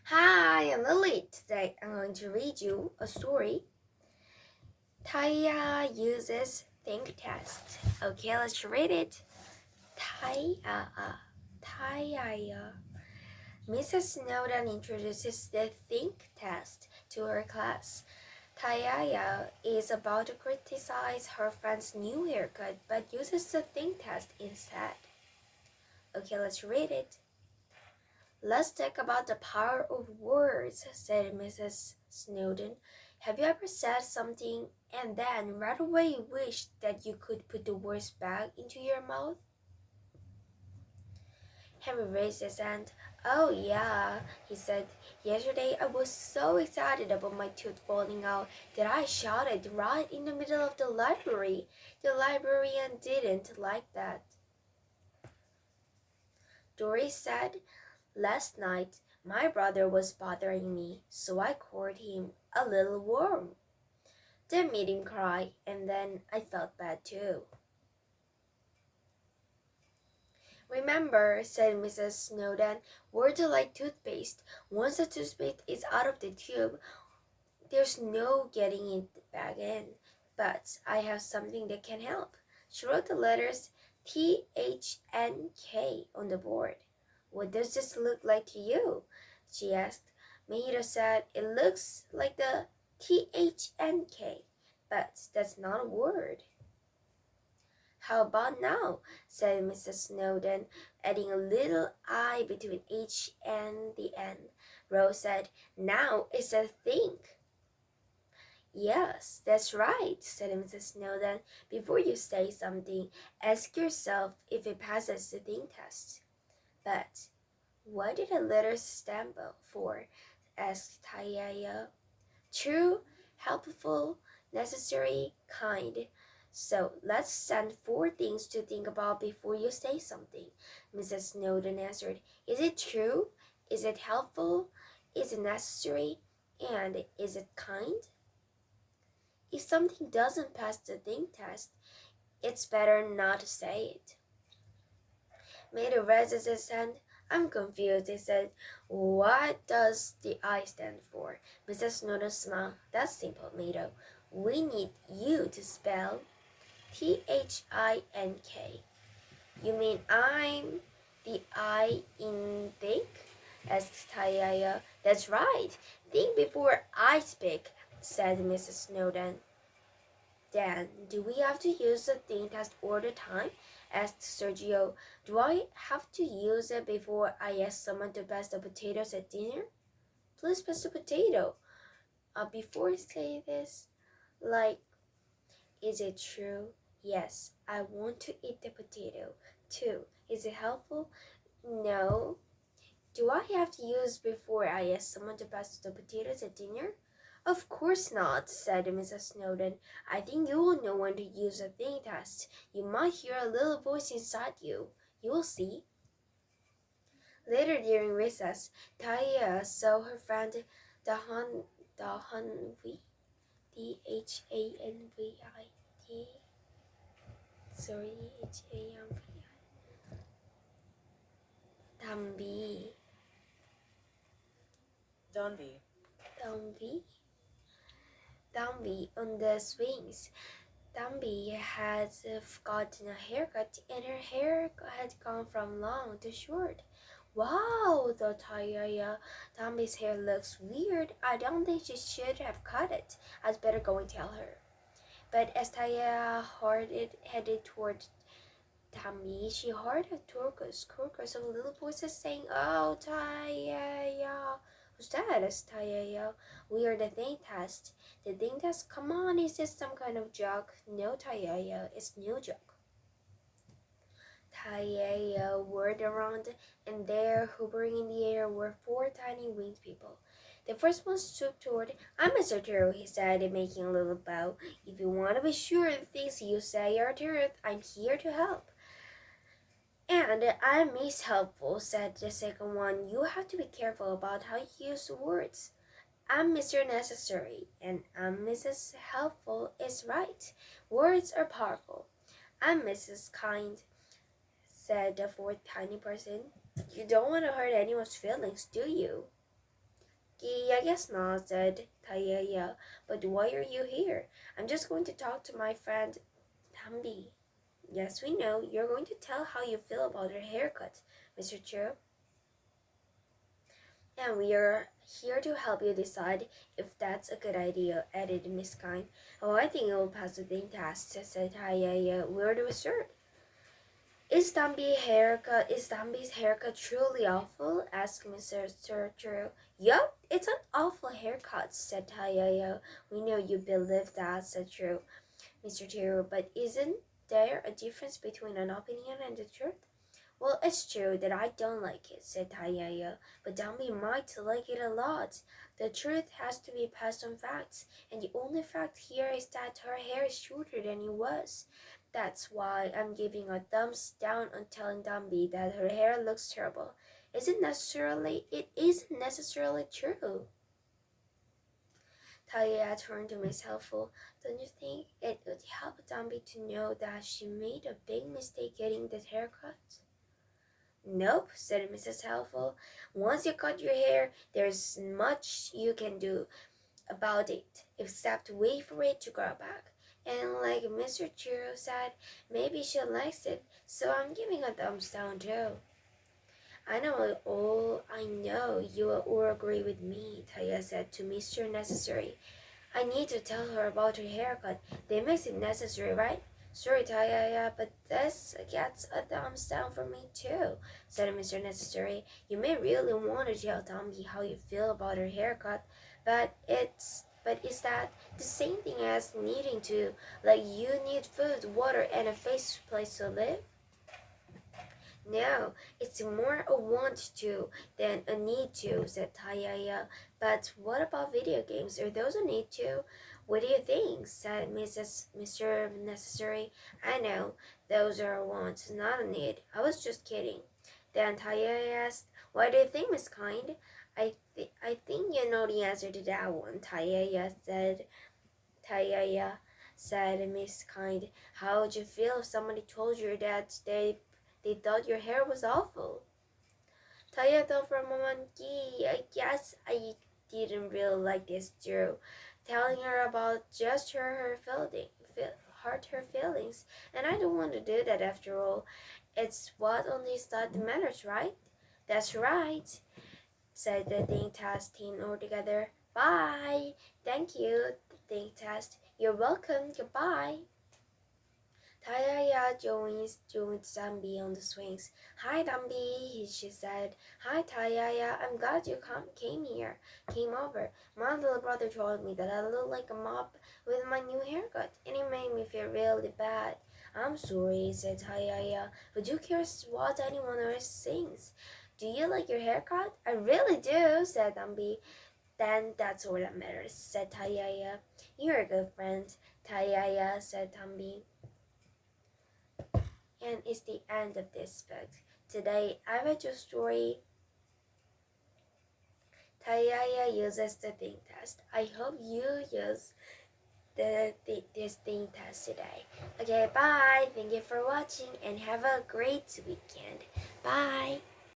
Hi, I'm Lily. Today I'm going to read you a story. Tyala uses think test. Okay, let's read it. Tyala. Mrs. Snowdon introduces the think test to her class. Tyala is about to criticize her friend's new haircut but uses the think test instead. Okay, let's read it. Let's talk about the power of words, said Mrs. Snowdon. Have you ever said something and then right away wished that you could put the words back into your mouth? Henry raised his hand. Oh, yeah, he said. Yesterday I was so excited about my tooth falling out that I shouted right in the middle of the library. The librarian didn't like that. Doris said, Last night my brother was bothering me, so I called him a little worm. That made him cry, and then I felt bad too. Remember, said Mrs. Snowdon, words are like toothpaste. Once the toothpaste is out of the tube, there's no getting it back in. But I have something that can help. She wrote the letters THNK on the board. What does this look like to you? She asked. Mahito said, It looks like the THNK, but that's not a word. How about now? Said Mrs. Snowdon, adding a little I between H and the N. Rose said, Now it's a think. Yes, that's right, said Mrs. Snowdon. Before you say something, ask yourself if it passes the think test. But what did the letters stand for? Asked Tyala. True, helpful, necessary, kind. So let's send 4 things to think about before you say something. Mrs. Snowdon answered. Is it true? Is it helpful? Is it necessary? And is it kind? If something doesn't pass the think test, it's better not to say it. Maida raises his hand. I'm confused, he said. What does the I stand for? Mrs. Snowdon smiled. That's simple, Maida. We need you to spell THINK. You mean I'm the I in think? Asked Tyala. That's right. Think before I speak, said Mrs. Snowdon. Dan, do we have to use the think test all the time? Asked Sergio. Do I have to use it before I ask someone to pass the potatoes at dinner? Please pass the potato. Before I say this, like, is it true? Yes, I want to eat the potato. 2. Is it helpful? No. Do I have to use before I ask someone to pass the potatoes at dinner? Of course not, said Mrs. Snowdon. I think you will know when to use a think test. You might hear a little voice inside you. You will see. Later during recess, Taya saw her friend Dahanvi, Dhanvit, Dhanvi, Donby. Dhanvi, Dhanvi on the swings. Danby had gotten a haircut and her hair had gone from long to short. Wow, thought Tyaya. Danby's hair looks weird. I don't think she should have cut it. I'd better go and tell her. But as Taya headed toward Danby, she heard a chorus of little voices saying, Oh, Taya. Who's that? asked Taya. We are the thing test. The thing test? Come on, is this some kind of joke? No, Taya, it's no joke. Taya whirled around, and there, hovering in the air, were 4 tiny winged people. The first one stooped toward. I'm Mr. Turtle, he said, making a little bow. If you want to be sure the things you say are truth, I'm here to help. And I'm Miss Helpful, said the second one. You have to be careful about how you use words. I'm Mr. Necessary, and I'm Mrs. Helpful is right. Words are powerful. I'm Mrs. Kind, said the 4th tiny person. You don't want to hurt anyone's feelings, do you? I guess not, said Tyala. But why are you here? I'm just going to talk to my friend Tambi. Yes, we know. You're going to tell how you feel about her haircut, Mr. Chu. And we are here to help you decide if that's a good idea, added Miss Kind. Oh, I think it will pass the thing test, said Tyala. Where do we start? Is Dambi's haircut truly awful? Asked Mr. Churchill. Yup, it's an awful haircut, said Tyala. We know you believe that, said Drew. Mr. Tiro, but isn't there a difference between an opinion and the truth? Well, it's true that I don't like it, said Tyala, but Dambi might like it a lot. The truth has to be passed on facts, and the only fact here is that her hair is shorter than it was. That's why I'm giving a thumbs down on telling Dambi that her hair looks terrible. It isn't necessarily true. Talia turned to Miss Helpful. Don't you think it would help Dambi to know that she made a big mistake getting that haircut? Nope, said Mrs. Helpful. Once you cut your hair, there's much you can do about it, except wait for it to grow back. And like Mr. Chiro said, maybe she likes it, so I'm giving a thumbs down too. I know you will all agree with me, Taya said to Mr. Necessary. I need to tell her about her haircut. That makes it necessary, right? Sorry, Taya, but this gets a thumbs down for me too, said Mr. Necessary. You may really want to tell Tommy how you feel about her haircut, but is that the same thing as needing to, like you need food, water, and a place to live? No, it's more a want to than a need to, said Tayaya. But what about video games? Are those a need to? What do you think? Said Mr. Necessary. I know, those are a want, not a need. I was just kidding. Then Tayaya asked, what do you think, Miss Kind? I think you know the answer to that one, Tayaya said Miss Kind. How would you feel if somebody told you that they thought your hair was awful? Taya thought for a moment. Gee, I guess I didn't really like this too. Telling her about just hurt her feelings, and I don't want to do that after all. It's what on this that matters, right? That's right, said the Think Test team altogether. Bye. Thank you, Think Test. You're welcome. Goodbye. Tyala joined Dambi on the swings. Hi, Dambi, she said. Hi, Tyala. I'm glad you came over. My little brother told me that I look like a mop with my new haircut, and it made me feel really bad. I'm sorry, said Tyala, but who cares what anyone else thinks? Do you like your haircut? I really do, said Dambi. Then that's all that matters, said Tyala. You're a good friend, Tyala, said Dambi. And it's the end of this book. Today I read your story. Tyala uses the think test. I hope you use this think test today. Okay, bye. Thank you for watching and have a great weekend. Bye.